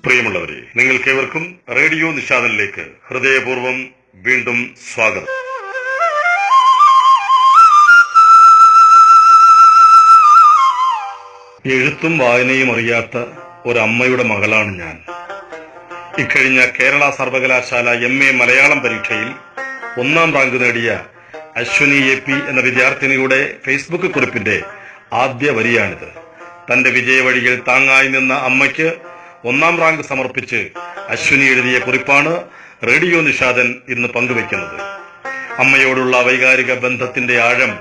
പ്രിയമുള്ളവരെ, നിങ്ങൾക്കേവർക്കും റേഡിയോ നിഷാദനിലേക്ക് ഹൃദയപൂർവ്വം വീണ്ടും സ്വാഗതം. എഴുത്തും വായനയും അറിയാത്ത ഒരമ്മയുടെ മകളാണ് ഞാൻ. ഇക്കഴിഞ്ഞ കേരള സർവകലാശാല MA മലയാളം പരീക്ഷയിൽ 1ാം റാങ്ക് നേടിയ അശ്വിനി AP എന്ന വിദ്യാർത്ഥിനിയുടെ ഫേസ്ബുക്ക് കുറിപ്പിന്റെ ആദ്യ വരിയാണിത്. തന്റെ വിജയവഴിയിൽ താങ്ങായി നിന്ന അമ്മയ്ക്ക് 1ാം റാങ്ക് സമർപ്പിച്ച് അശ്വിനി എഴുതിയ കുറിപ്പാണ് റേഡിയോ നിഷാദൻ ഇന്ന് പങ്കുവയ്ക്കുന്നത്. അമ്മയോടുള്ള വൈകാരിക ബന്ധത്തിന്റെ ആഴം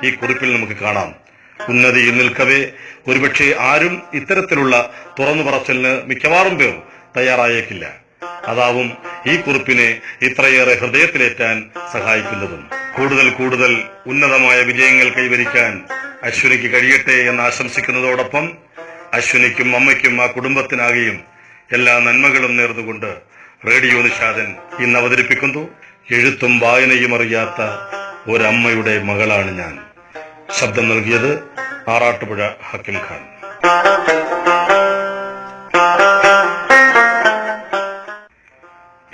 ഈ കുറിപ്പിൽ നമുക്ക് കാണാം. ഉന്നതിയിൽ നിൽക്കവേ ഒരുപക്ഷെ ആരും ഇത്തരത്തിലുള്ള തുറന്നു പറച്ചിലിന് മിക്കവാറും പേർ തയ്യാറായേക്കില്ല. അതാവും ഈ കുറിപ്പിനെ ഇത്രയേറെ ഹൃദയത്തിലേറ്റാൻ സഹായിക്കുന്നതും. കൂടുതൽ ഉന്നതമായ വിജയങ്ങൾ കൈവരിക്കാൻ അശ്വിനിക്ക് കഴിയട്ടെ എന്ന് ആശംസിക്കുന്നതോടൊപ്പം അശ്വിനിക്കും അമ്മയ്ക്കും ആ കുടുംബത്തിനാകെയും എല്ലാ നന്മകളും നേർന്നുകൊണ്ട് റേഡിയോ നിഷാദൻ ഇന്ന് അവതരിപ്പിക്കുന്നു എഴുത്തും വായനയും അറിയാത്ത ഒരമ്മയുടെ മകളാണ് ഞാൻ. ശബ്ദം നൽകിയത് ആറാട്ടുപുഴ ഹക്കിം ഖാൻ.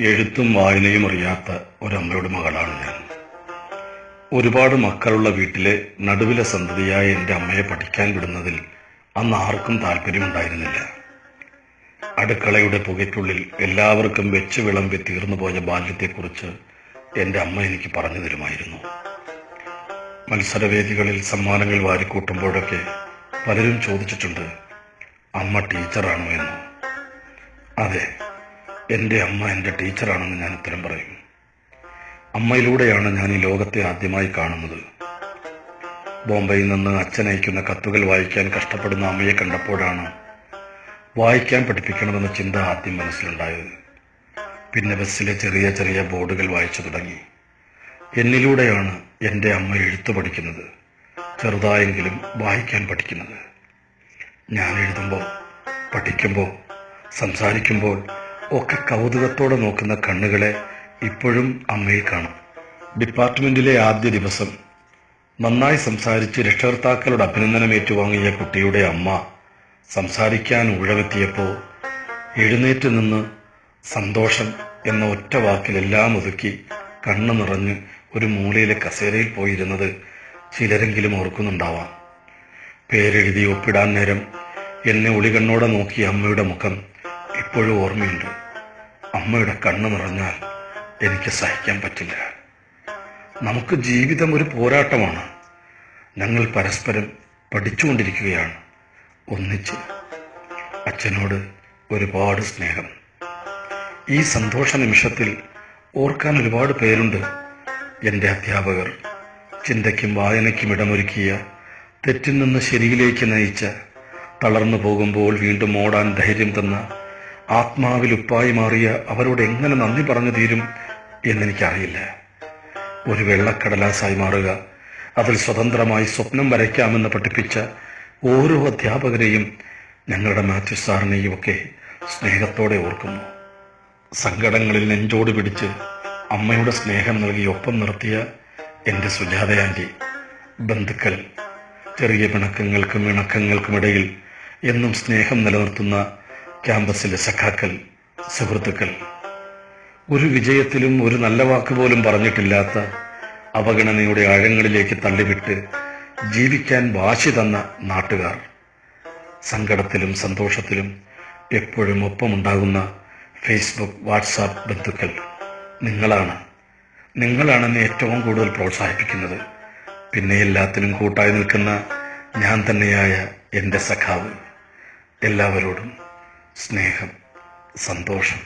എഴുത്തും വായനയും അറിയാത്ത ഒരമ്മയുടെ മകളാണ് ഞാൻ. ഒരുപാട് മക്കളുള്ള വീട്ടിലെ നടുവിലെ സന്തതിയായ എന്റെ അമ്മയെ പഠിക്കാൻ വിടുന്നതിൽ അന്ന് ആർക്കും താല്പര്യമുണ്ടായിരുന്നില്ല. അടുക്കളയുടെ പുകയ്ക്കുള്ളിൽ എല്ലാവർക്കും വെച്ച് വിളമ്പി തീർന്നുപോയ ബാല്യത്തെക്കുറിച്ച് എന്റെ അമ്മ എനിക്ക് പറഞ്ഞു തരുമായിരുന്നു. മത്സരവേദികളിൽ സമ്മാനങ്ങൾ വാരിക്കൂട്ടുമ്പോഴൊക്കെ പലരും ചോദിച്ചിട്ടുണ്ട്, അമ്മ ടീച്ചറാണോ എന്ന്. അതെ, എന്റെ അമ്മ എന്റെ ടീച്ചറാണെന്ന് ഞാൻ ഉത്തരം പറയും. അമ്മയിലൂടെയാണ് ഞാൻ ഈ ലോകത്തെ ആദ്യമായി കാണുന്നത്. ബോംബെയിൽ നിന്ന് അച്ഛൻ അയക്കുന്ന കത്തുകൾ വായിക്കാൻ കഷ്ടപ്പെടുന്ന അമ്മയെ കണ്ടപ്പോഴാണ് വായിക്കാൻ പഠിപ്പിക്കണമെന്ന ചിന്ത ആദ്യം മനസ്സിലുണ്ടായത്. പിന്നെ ബസ്സിലെ ചെറിയ ബോർഡുകൾ വായിച്ചു തുടങ്ങി. എന്നിലൂടെയാണ് എൻ്റെ അമ്മ എഴുത്തു പഠിക്കുന്നത്, ചെറുതായെങ്കിലും വായിക്കാൻ പഠിക്കുന്നത്. ഞാൻ എഴുതുമ്പോൾ, പഠിക്കുമ്പോൾ, സംസാരിക്കുമ്പോൾ ഒക്കെ കൗതുകത്തോടെ നോക്കുന്ന കണ്ണുകളെ ഇപ്പോഴും അമ്മയിൽ കാണാം. ഡിപ്പാർട്ട്മെന്റിലെ ആദ്യ ദിവസം നന്നായി സംസാരിച്ച് രക്ഷകർത്താക്കളുടെ അഭിനന്ദനം ഏറ്റുവാങ്ങിയ കുട്ടിയുടെ അമ്മ സംസാരിക്കാൻ ഉഴവെത്തിയപ്പോൾ എഴുന്നേറ്റ് നിന്ന് സന്തോഷം എന്ന ഒറ്റ വാക്കിൽ എല്ലാം ഒതുക്കി കണ്ണു നിറഞ്ഞ് ഒരു മൂലയിലെ കസേരയിൽ പോയിരുന്നത് ചിലരെങ്കിലും ഓർക്കുന്നുണ്ടാവാം. പേരെഴുതി ഒപ്പിടാൻ നേരം എന്നെ ഒളികണ്ണോടെ നോക്കിയ അമ്മയുടെ മുഖം ഇപ്പോഴും ഓർമ്മയുണ്ട്. അമ്മയുടെ കണ്ണു നിറഞ്ഞാൽ എനിക്ക് സഹിക്കാൻ പറ്റില്ല. നമുക്ക് ജീവിതം ഒരു പോരാട്ടമാണ്. ഞങ്ങൾ പരസ്പരം പഠിച്ചുകൊണ്ടിരിക്കുകയാണ്, ഒന്നിച്ച്. അച്ഛനോട് ഒരുപാട് സ്നേഹം. ഈ സന്തോഷ നിമിഷത്തിൽ ഓർക്കാൻ ഒരുപാട് പേരുണ്ട്. എൻ്റെ അധ്യാപകർ, ചിന്തയ്ക്കും വായനയ്ക്കും ഇടമൊരുക്കിയ, തെറ്റിൽ നിന്ന് ശരിയിലേക്ക് നയിച്ച, തളർന്നു പോകുമ്പോൾ വീണ്ടും ഓടാൻ ധൈര്യം തന്ന, ആത്മാവിൽ ഉപ്പായി മാറിയ അവരോട് എങ്ങനെ നന്ദി പറഞ്ഞു തീരും എന്നെനിക്കറിയില്ല. ഒരു വെള്ളക്കടലാസായി മാറുക, അതിൽ സ്വതന്ത്രമായി സ്വപ്നം വരയ്ക്കാമെന്ന് പഠിപ്പിച്ച ഓരോ അധ്യാപകരെയും ഞങ്ങളുടെ മാത്യു സാറിനെയും ഒക്കെ സ്നേഹത്തോടെ ഓർക്കുന്നു. സങ്കടങ്ങളിൽ നെഞ്ചോട് പിടിച്ച് അമ്മയുടെ സ്നേഹം നൽകി ഒപ്പം നിർത്തിയ എൻ്റെ സുജാത ആൻറ്റി, ബന്ധുക്കൾ, ചെറിയ പിണക്കങ്ങൾക്കും ഇണക്കങ്ങൾക്കുമിടയിൽ എന്നും സ്നേഹം നിലനിർത്തുന്ന ക്യാമ്പസിലെ സഖാക്കൾ, സുഹൃത്തുക്കൾ, ഒരു വിജയത്തിലും ഒരു നല്ല വാക്ക് പോലും പറഞ്ഞിട്ടില്ലാത്ത, അവഗണനയുടെ ആഴങ്ങളിലേക്ക് തള്ളിവിട്ട് ജീവിക്കാൻ വാശി തന്ന നാട്ടുകാർ, സങ്കടത്തിലും സന്തോഷത്തിലും എപ്പോഴും ഒപ്പമുണ്ടാകുന്ന ഫേസ്ബുക്ക്, വാട്സാപ്പ് ബന്ധുക്കൾ, നിങ്ങളാണ് എന്നെ ഏറ്റവും കൂടുതൽ പ്രോത്സാഹിപ്പിക്കുന്നത്. പിന്നെ എല്ലാത്തിനും കൂട്ടായി നിൽക്കുന്ന ഞാൻ തന്നെയായ എൻ്റെ സഖാവ്. എല്ലാവരോടും സ്നേഹം, സന്തോഷം.